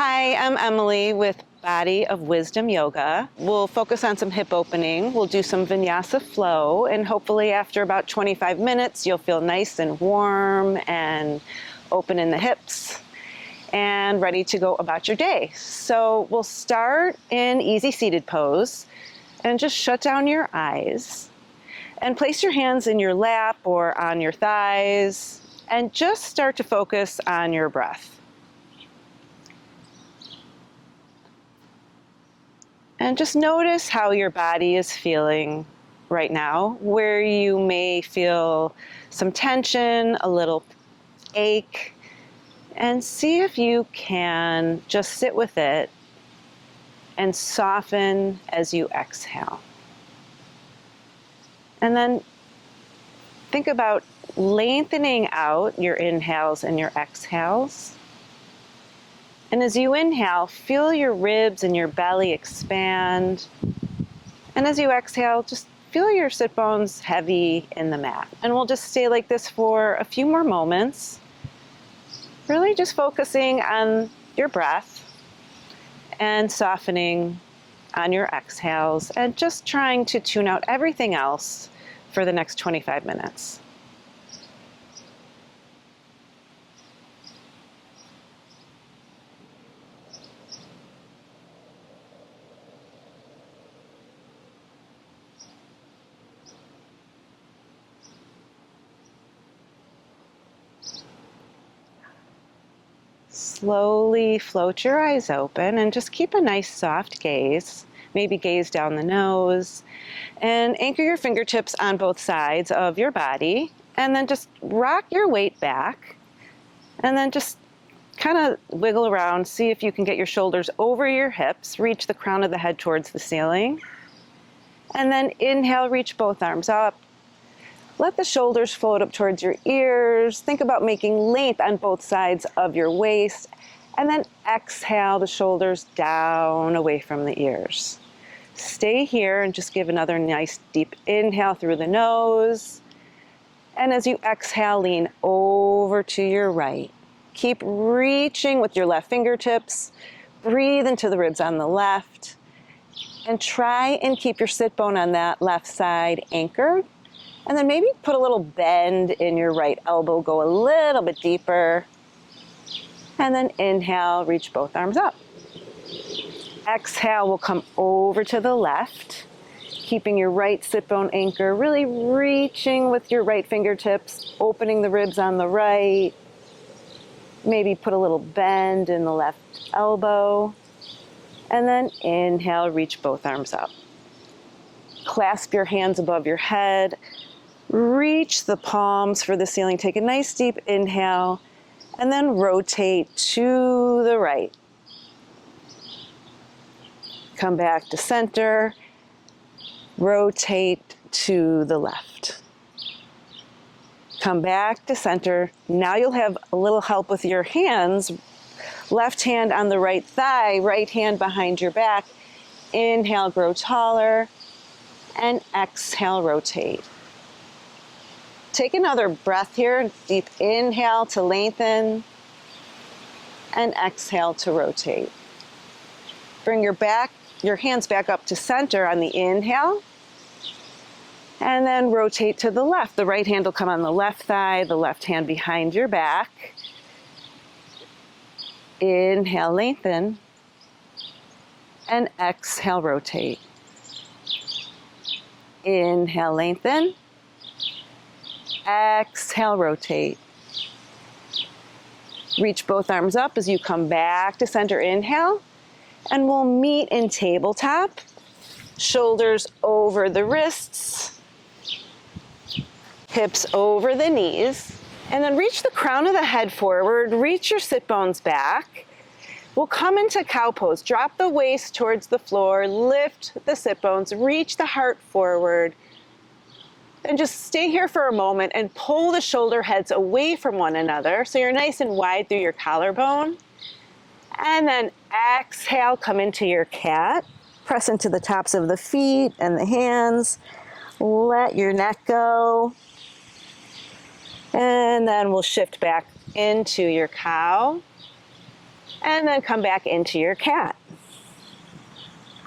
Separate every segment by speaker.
Speaker 1: Hi, I'm Emily with Body of Wisdom Yoga. We'll focus on some hip opening. We'll do some vinyasa flow, and hopefully after about 25 minutes, you'll feel nice and warm and open in the hips and ready to go about your day. So we'll start in easy seated pose and just shut down your eyes and place your hands in your lap or on your thighs and just start to focus on your breath. And just notice how your body is feeling right now, where you may feel some tension, a little ache, and see if you can just sit with it and soften as you exhale. And then think about lengthening out your inhales and your exhales. And as you inhale, feel your ribs and your belly expand. And as you exhale, just feel your sit bones heavy in the mat. And we'll just stay like this for a few more moments. Really just focusing on your breath and softening on your exhales and just trying to tune out everything else for the next 25 minutes. Slowly float your eyes open and just keep a nice soft gaze. Maybe gaze down the nose and anchor your fingertips on both sides of your body and then just rock your weight back and then just kind of wiggle around. See if you can get your shoulders over your hips, reach the crown of the head towards the ceiling. And then inhale, reach both arms up. Let the shoulders float up towards your ears. Think about making length on both sides of your waist. And then exhale the shoulders down away from the ears. Stay here and just give another nice deep inhale through the nose. And as you exhale, lean over to your right. Keep reaching with your left fingertips. Breathe into the ribs on the left. And try and keep your sit bone on that left side anchored. And then maybe put a little bend in your right elbow, go a little bit deeper. And then inhale, reach both arms up. Exhale, we'll come over to the left, keeping your right sit bone anchor, really reaching with your right fingertips, opening the ribs on the right. Maybe put a little bend in the left elbow. And then inhale, reach both arms up. Clasp your hands above your head. Reach the palms for the ceiling. Take a nice deep inhale and then rotate to the right. Come back to center. Rotate to the left. Come back to center. Now you'll have a little help with your hands. Left hand on the right thigh, right hand behind your back. Inhale, grow taller. And exhale, rotate. Take another breath here. Deep inhale to lengthen. And exhale to rotate. Bring your hands back up to center on the inhale. And then rotate to the left. The right hand will come on the left thigh, the left hand behind your back. Inhale, lengthen. And exhale, rotate. Inhale, lengthen. Exhale, rotate. Reach both arms up as you come back to center. Inhale. And we'll meet in tabletop. Shoulders over the wrists. Hips over the knees. And then reach the crown of the head forward. Reach your sit bones back. We'll come into cow pose. Drop the waist towards the floor. Lift the sit bones. Reach the heart forward. And just stay here for a moment and pull the shoulder heads away from one another so you're nice and wide through your collarbone. And then exhale, come into your cat. Press into the tops of the feet and the hands. Let your neck go. And then we'll shift back into your cow. And then come back into your cat.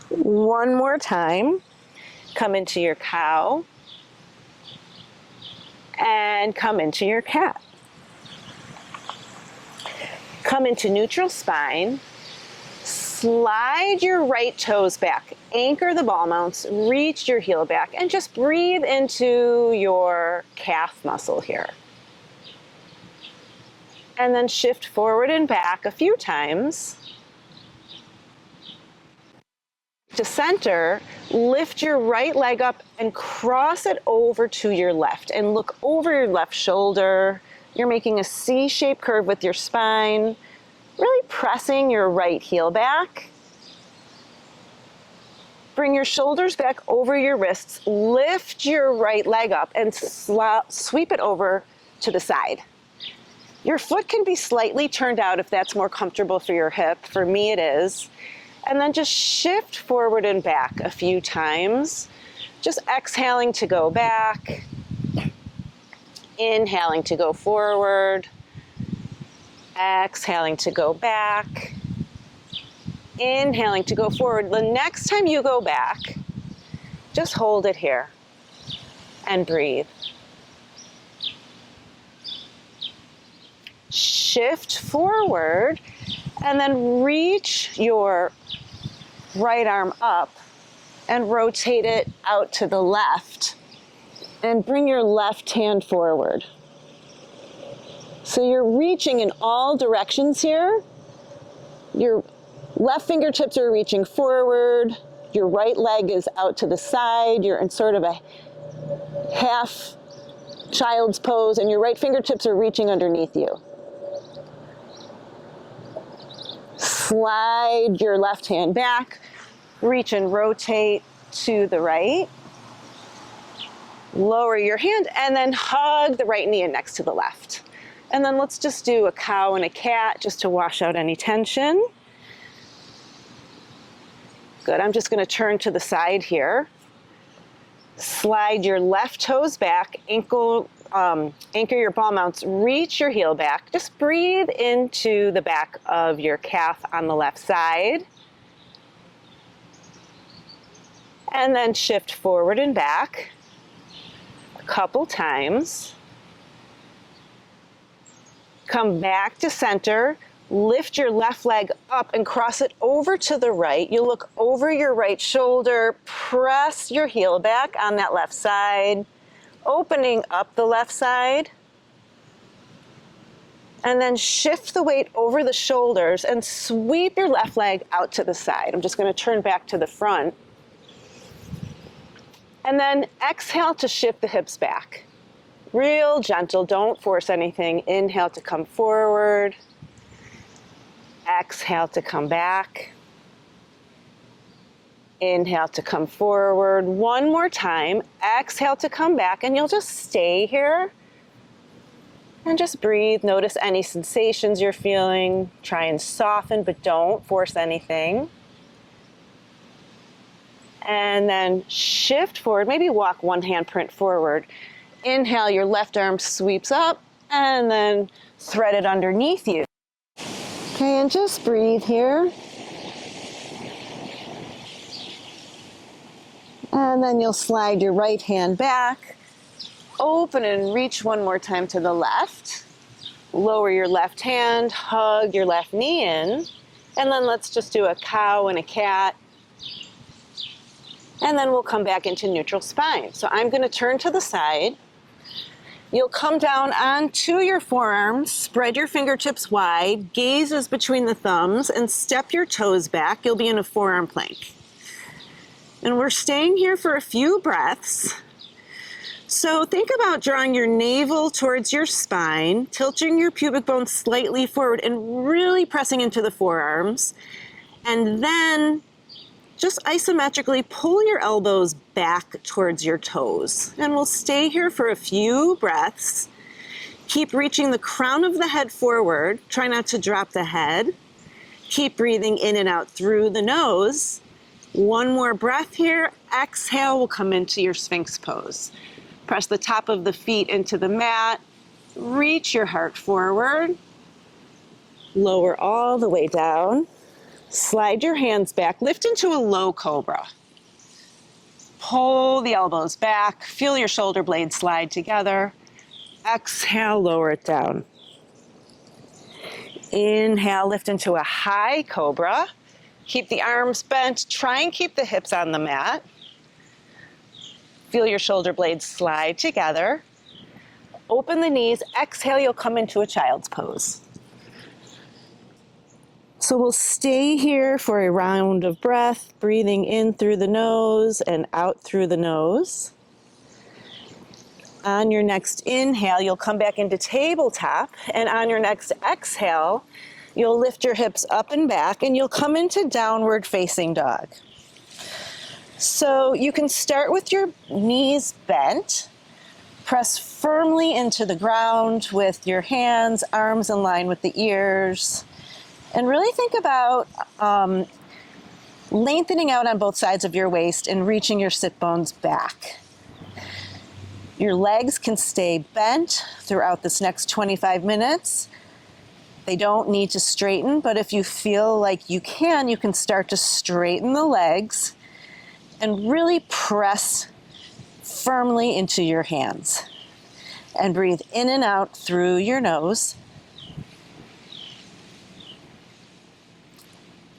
Speaker 1: One more time. Come into your cow. And come into your cat. Come into neutral spine. Slide your right toes back. Anchor the ball mounts. Reach your heel back. And just breathe into your calf muscle here. And then shift forward and back a few times. To center, lift your right leg up and cross it over to your left and look over your left shoulder. You're making a C-shaped curve with your spine, really pressing your right heel back. Bring your shoulders back over your wrists, lift your right leg up and sweep it over to the side. Your foot can be slightly turned out if that's more comfortable for your hip. For me it is. And then just shift forward and back a few times. Just exhaling to go back. Inhaling to go forward. Exhaling to go back. Inhaling to go forward. The next time you go back, just hold it here and breathe. Shift forward and then reach your right arm up and rotate it out to the left and bring your left hand forward. So you're reaching in all directions here. Your left fingertips are reaching forward. Your right leg is out to the side. You're in sort of a half child's pose and your right fingertips are reaching underneath you. Slide your left hand back, reach and rotate to the right. Lower your hand and then hug the right knee in next to the left. And then let's just do a cow and a cat just to wash out any tension. Good, I'm just gonna turn to the side here. Slide your left toes back, anchor your ball mounts, reach your heel back. Just breathe into the back of your calf on the left side. And then shift forward and back a couple times. Come back to center. Lift your left leg up and cross it over to the right. You look over your right shoulder, press your heel back on that left side, opening up the left side. And then shift the weight over the shoulders and sweep your left leg out to the side. I'm just going to turn back to the front. And then exhale to shift the hips back. Real gentle, don't force anything. Inhale to come forward. Exhale to come back. Inhale to come forward. One more time. Exhale to come back, and you'll just stay here. And just breathe. Notice any sensations you're feeling. Try and soften, but don't force anything. And then shift forward. Maybe walk one handprint forward. Inhale, your left arm sweeps up, and then thread it underneath you. Okay, and just breathe here. And then you'll slide your right hand back, open and reach one more time to the left. Lower your left hand, hug your left knee in, and then let's just do a cow and a cat. And then we'll come back into neutral spine. So I'm going to turn to the side. You'll come down onto your forearms, spread your fingertips wide, gazes between the thumbs, and step your toes back. You'll be in a forearm plank. And we're staying here for a few breaths. So think about drawing your navel towards your spine, tilting your pubic bone slightly forward, and really pressing into the forearms. And then just isometrically pull your elbows back towards your toes. And we'll stay here for a few breaths. Keep reaching the crown of the head forward. Try not to drop the head. Keep breathing in and out through the nose. One more breath here. Exhale, we'll come into your Sphinx pose. Press the top of the feet into the mat. Reach your heart forward. Lower all the way down. Slide your hands back. Lift into a low cobra. Pull the elbows back. Feel your shoulder blades slide together. Exhale, lower it down. Inhale, lift into a high cobra. Keep the arms bent. Try and keep the hips on the mat. Feel your shoulder blades slide together. Open the knees. Exhale, you'll come into a child's pose. So we'll stay here for a round of breath, breathing in through the nose and out through the nose. On your next inhale, you'll come back into tabletop, and on your next exhale, you'll lift your hips up and back, and you'll come into downward facing dog. So you can start with your knees bent. Press firmly into the ground with your hands, arms in line with the ears. And really think about lengthening out on both sides of your waist and reaching your sit bones back. Your legs can stay bent throughout this next 25 minutes. They don't need to straighten, but if you feel like you can start to straighten the legs and really press firmly into your hands. And breathe in and out through your nose.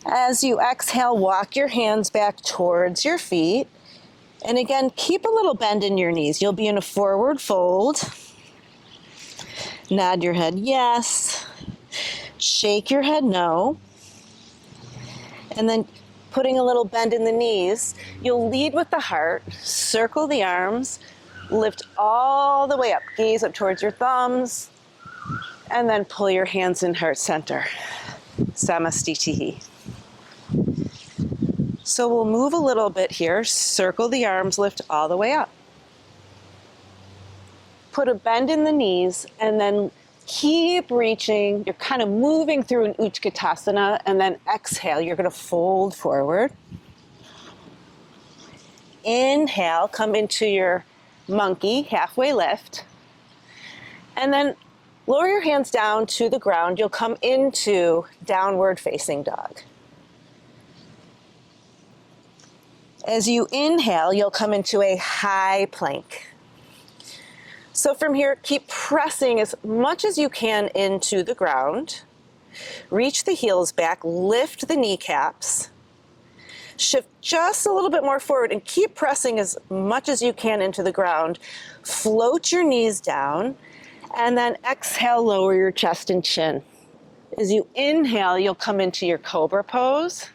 Speaker 1: As you exhale, walk your hands back towards your feet. And again, keep a little bend in your knees. You'll be in a forward fold. Nod your head yes. Shake your head no. And then putting a little bend in the knees, you'll lead with the heart, circle the arms, lift all the way up. Gaze up towards your thumbs. And then pull your hands in heart center. Samastitihi. So we'll move a little bit here, circle the arms, lift all the way up. Put a bend in the knees and then keep reaching. You're kind of moving through an Utkatasana, and then exhale, you're going to fold forward. Inhale, come into your monkey, halfway lift. And then lower your hands down to the ground. You'll come into downward facing dog. As you inhale, you'll come into a high plank. So from here, keep pressing as much as you can into the ground. Reach the heels back, lift the kneecaps. Shift just a little bit more forward and keep pressing as much as you can into the ground. Float your knees down, and then exhale, lower your chest and chin. As you inhale, you'll come into your cobra pose.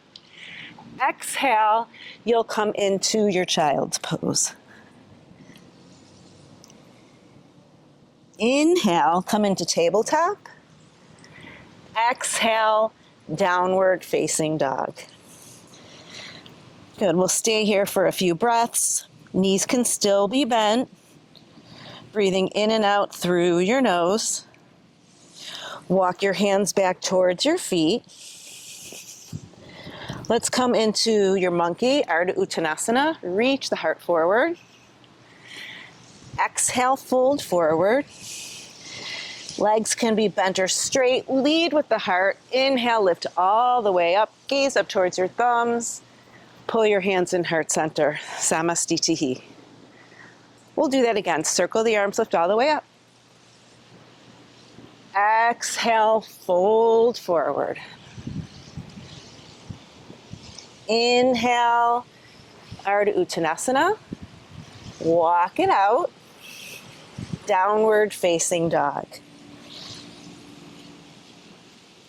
Speaker 1: Exhale, you'll come into your child's pose. Inhale, come into tabletop. Exhale, downward facing dog. Good, we'll stay here for a few breaths. Knees can still be bent. Breathing in and out through your nose. Walk your hands back towards your feet. Let's come into your monkey, Ardha Uttanasana. Reach the heart forward. Exhale, fold forward. Legs can be bent or straight. Lead with the heart. Inhale, lift all the way up. Gaze up towards your thumbs. Pull your hands in heart center. Samastitihi. We'll do that again. Circle the arms, lift all the way up. Exhale, fold forward. Inhale, Ardha Uttanasana. Walk it out. Downward facing dog.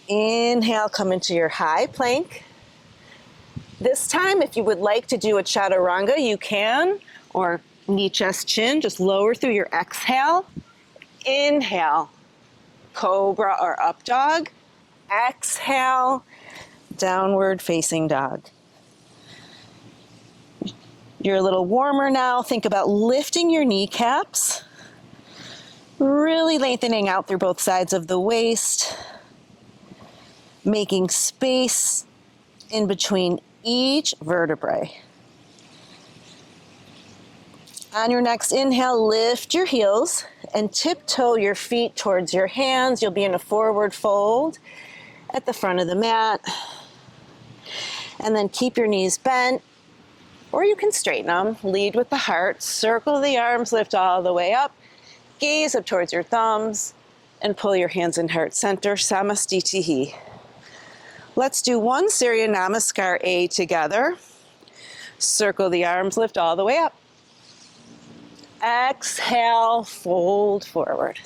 Speaker 1: Inhale, come into your high plank. This time, if you would like to do a chaturanga, you can, or knee, chest, chin, just lower through your exhale. Inhale, cobra or up dog. Exhale, downward facing dog. You're a little warmer now. Think about lifting your kneecaps, really lengthening out through both sides of the waist, making space in between each vertebrae. On your next inhale, lift your heels and tiptoe your feet towards your hands. You'll be in a forward fold. at the front of the mat. And then keep your knees bent, or you can straighten them. Lead with the heart, circle the arms, lift all the way up, gaze up towards your thumbs, and pull your hands in heart center, Samastitihi. Let's do one Surya Namaskar A together. Circle the arms, lift all the way up. Exhale, fold forward.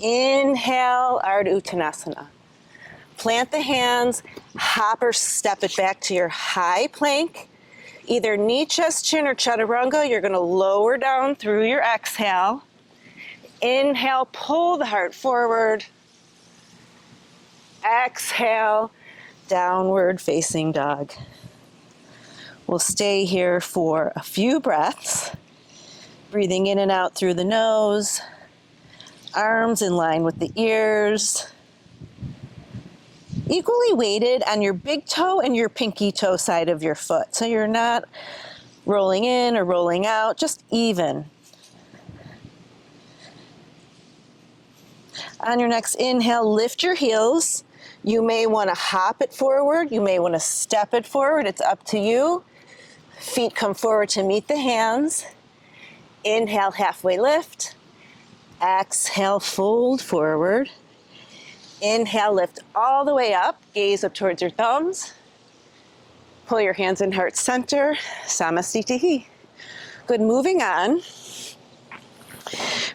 Speaker 1: Inhale, Ardha Uttanasana. Plant the hands, hop or step it back to your high plank. Either knee, chest, chin, or chaturanga. You're going to lower down through your exhale. Inhale, pull the heart forward. Exhale, downward facing dog. We'll stay here for a few breaths, breathing in and out through the nose, arms in line with the ears, equally weighted on your big toe and your pinky toe side of your foot. So you're not rolling in or rolling out, just even. On your next inhale, lift your heels. You may want to hop it forward. You may want to step it forward. It's up to you. Feet come forward to meet the hands. Inhale, halfway lift. Exhale, fold forward. Inhale, lift all the way up. Gaze up towards your thumbs. Pull your hands in heart center. Samastitihi. Good, moving on.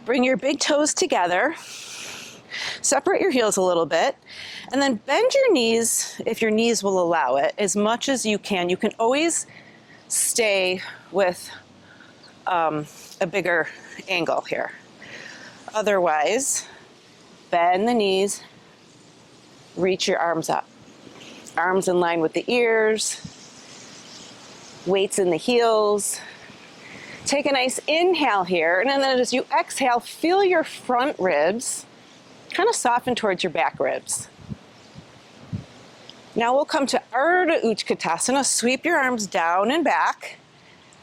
Speaker 1: Bring your big toes together. Separate your heels a little bit. And then bend your knees, if your knees will allow it, as much as you can. You can always stay with a bigger angle here. Otherwise, bend the knees, reach your arms up. Arms in line with the ears, weights in the heels. Take a nice inhale here, and then as you exhale, feel your front ribs kind of soften towards your back ribs. Now we'll come to Ardha Utkatasana. Sweep your arms down and back.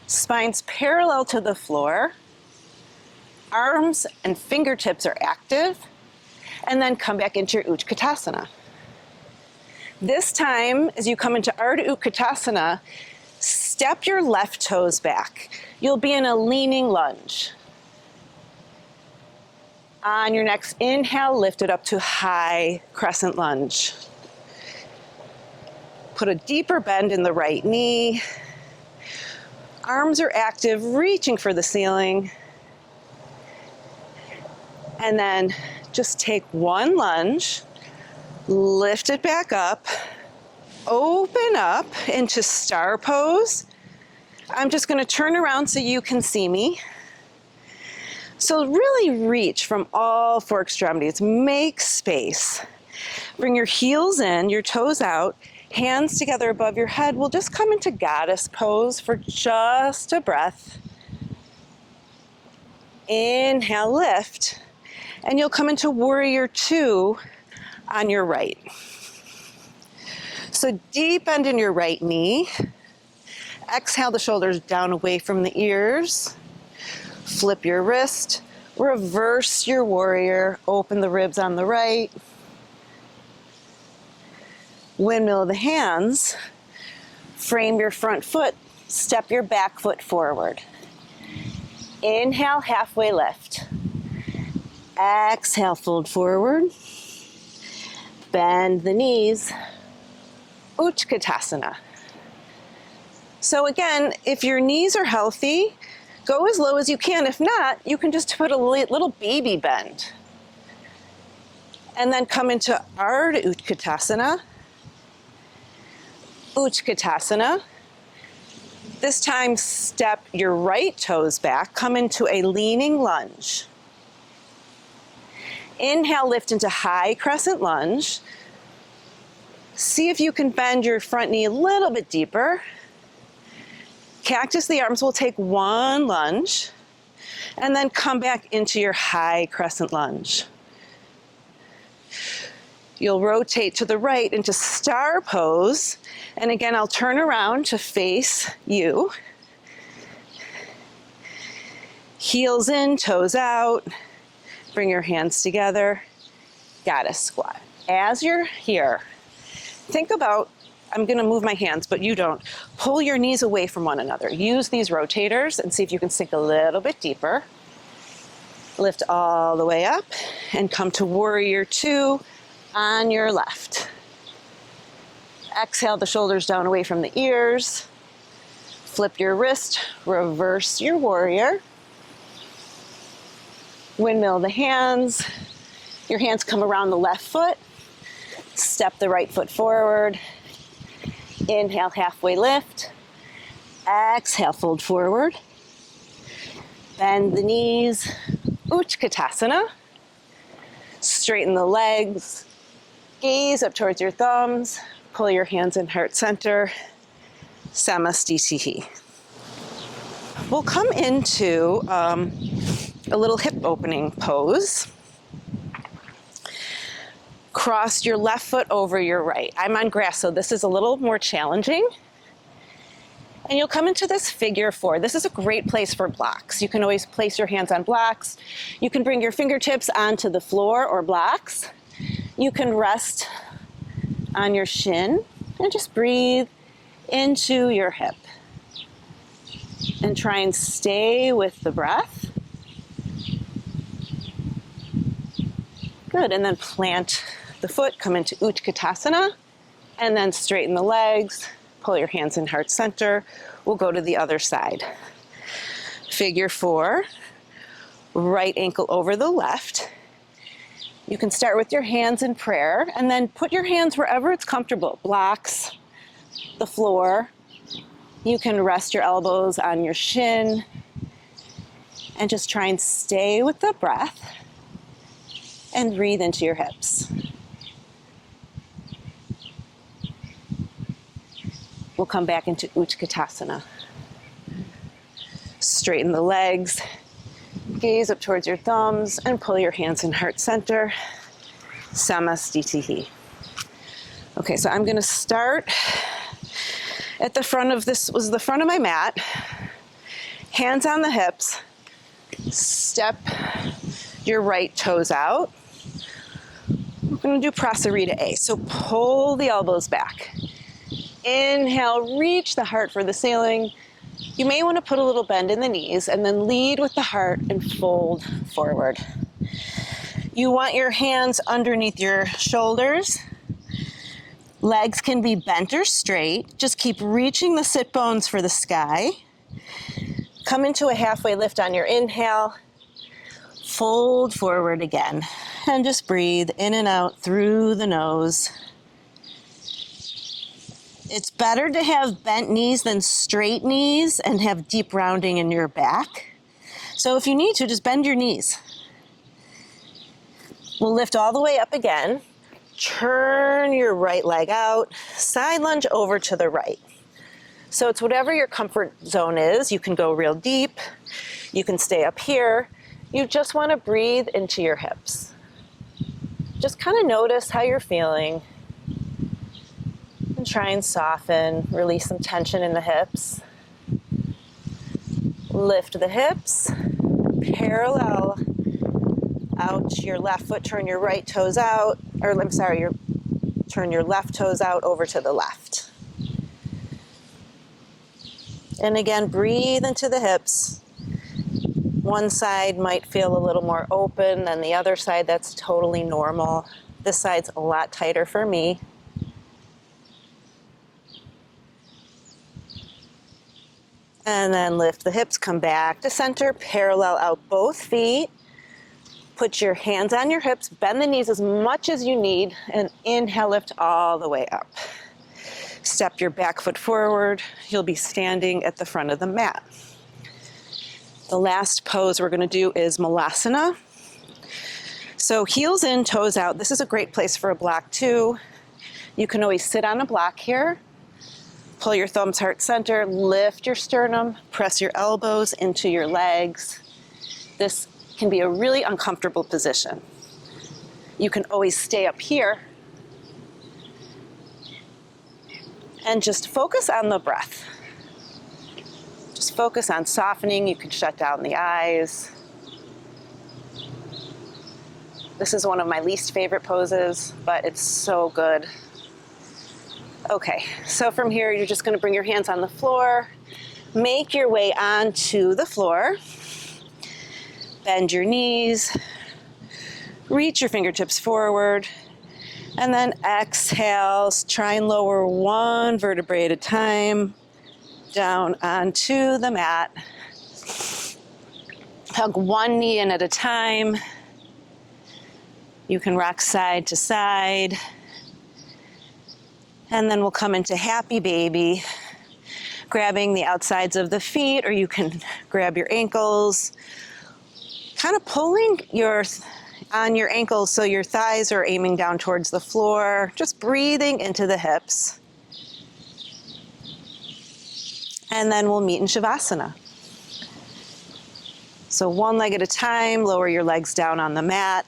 Speaker 1: Spine's parallel to the floor. Arms and fingertips are active. And then come back into your Utkatasana. This time, as you come into Ardha Utkatasana, step your left toes back. You'll be in a leaning lunge. On your next inhale, lift it up to high crescent lunge. Put a deeper bend in the right knee. Arms are active, reaching for the ceiling. And then just take one lunge, lift it back up, open up into star pose. I'm just going to turn around so you can see me. So really reach from all four extremities. Make space. Bring your heels in, your toes out, hands together above your head. We'll just come into goddess pose for just a breath. Inhale, lift. And you'll come into warrior two on your right. So deep bend in your right knee. Exhale the shoulders down away from the ears. Flip your wrist. Reverse your warrior. Open the ribs on the right. Windmill the hands. Frame your front foot. Step your back foot forward. Inhale, halfway lift. Exhale, fold forward. Bend the knees. Utkatasana. So again, if your knees are healthy, go as low as you can. If not, you can just put a little baby bend. And then come into Ardha Utkatasana. Utkatasana. This time, step your right toes back. Come into a leaning lunge. Inhale, lift into high crescent lunge. See if you can bend your front knee a little bit deeper. Cactus the arms. Will take one lunge. And then come back into your high crescent lunge. You'll rotate to the right into star pose. And again, I'll turn around to face you. Heels in, toes out. Bring your hands together. goddess squat. As you're here, think about, I'm gonna move my hands, but you don't. Pull your knees away from one another. Use these rotators and see if you can sink a little bit deeper. Lift all the way up and come to warrior two on your left. Exhale the shoulders down away from the ears. Flip your wrist, reverse your warrior. Windmill the hands. Your hands come around the left foot. Step the right foot forward. Inhale, halfway lift. Exhale, fold forward. Bend the knees. Utkatasana. Straighten the legs. Gaze up towards your thumbs. Pull your hands in heart center. Samastitihi. We'll come into a little hip opening pose. Cross your left foot over your right. I'm on grass, so this is a little more challenging. And you'll come into this figure four. This is a great place for blocks. You can always place your hands on blocks. You can bring your fingertips onto the floor or blocks. You can rest on your shin and just breathe into your hip. And try and stay with the breath. Good, and then plant the foot, come into Utkatasana, and then straighten the legs, pull your hands in heart center. We'll go to the other side. Figure four, right ankle over the left. You can start with your hands in prayer, and then put your hands wherever it's comfortable, blocks, the floor. You can rest your elbows on your shin, and just try and stay with the breath, and breathe into your hips. We'll come back into Utkatasana. Straighten the legs, gaze up towards your thumbs, and pull your hands in heart center. Samastitihi. Okay, so I'm gonna start at the front of this, was the front of my mat. Hands on the hips. Step your right toes out. We're gonna do Prasarita A. So pull the elbows back. Inhale, reach the heart for the ceiling. You may want to put a little bend in the knees and then lead with the heart and fold forward. You want your hands underneath your shoulders. Legs can be bent or straight. Just keep reaching the sit bones for the sky. Come into a halfway lift on your inhale. Fold forward again. And just breathe in and out through the nose. It's better to have bent knees than straight knees and have deep rounding in your back. So if you need to, just bend your knees. We'll lift all the way up again. Turn your right leg out. Side lunge over to the right. So it's whatever your comfort zone is. You can go real deep. You can stay up here. You just want to breathe into your hips. Just kind of notice how you're feeling. And try and soften, release some tension in the hips. Lift the hips, parallel out your left foot, turn your right toes out, turn your left toes out over to the left. And again, breathe into the hips. One side might feel a little more open than the other side. That's totally normal. This side's a lot tighter for me. And then lift the hips, come back to center, parallel out both feet. Put your hands on your hips, bend the knees as much as you need, and inhale, lift all the way up. Step your back foot forward. You'll be standing at the front of the mat. The last pose we're gonna do is Malasana. So heels in, toes out. This is a great place for a block too. You can always sit on a block here. Pull your thumbs heart center, lift your sternum, press your elbows into your legs. This can be a really uncomfortable position. You can always stay up here and just focus on the breath. Just focus on softening. You can shut down the eyes. This is one of my least favorite poses, but it's so good. Okay, so from here, you're just gonna bring your hands on the floor, make your way onto the floor, bend your knees, reach your fingertips forward, and then exhale, try and lower one vertebrae at a time down onto the mat. Hug one knee in at a time. You can rock side to side. And then we'll come into happy baby, grabbing the outsides of the feet, or you can grab your ankles, kind of pulling on your ankles so your thighs are aiming down towards the floor, just breathing into the hips. And then we'll meet in Shavasana. So one leg at a time, lower your legs down on the mat.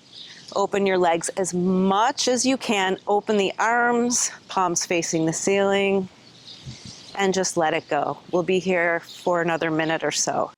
Speaker 1: Open your legs as much as you can. Open the arms, palms facing the ceiling, and just let it go. We'll be here for another minute or so.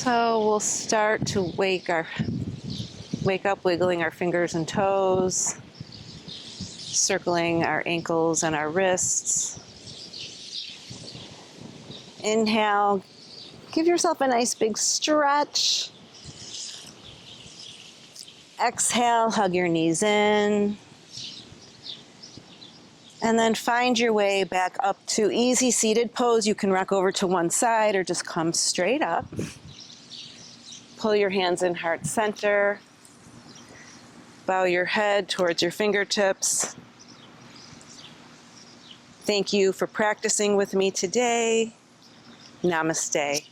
Speaker 1: So we'll start to wake up, wiggling our fingers and toes, circling our ankles and our wrists. Inhale, give yourself a nice big stretch. Exhale, hug your knees in. And then find your way back up to easy seated pose. You can rock over to one side or just come straight up. Pull your hands in heart center. Bow your head towards your fingertips. Thank you for practicing with me today. Namaste.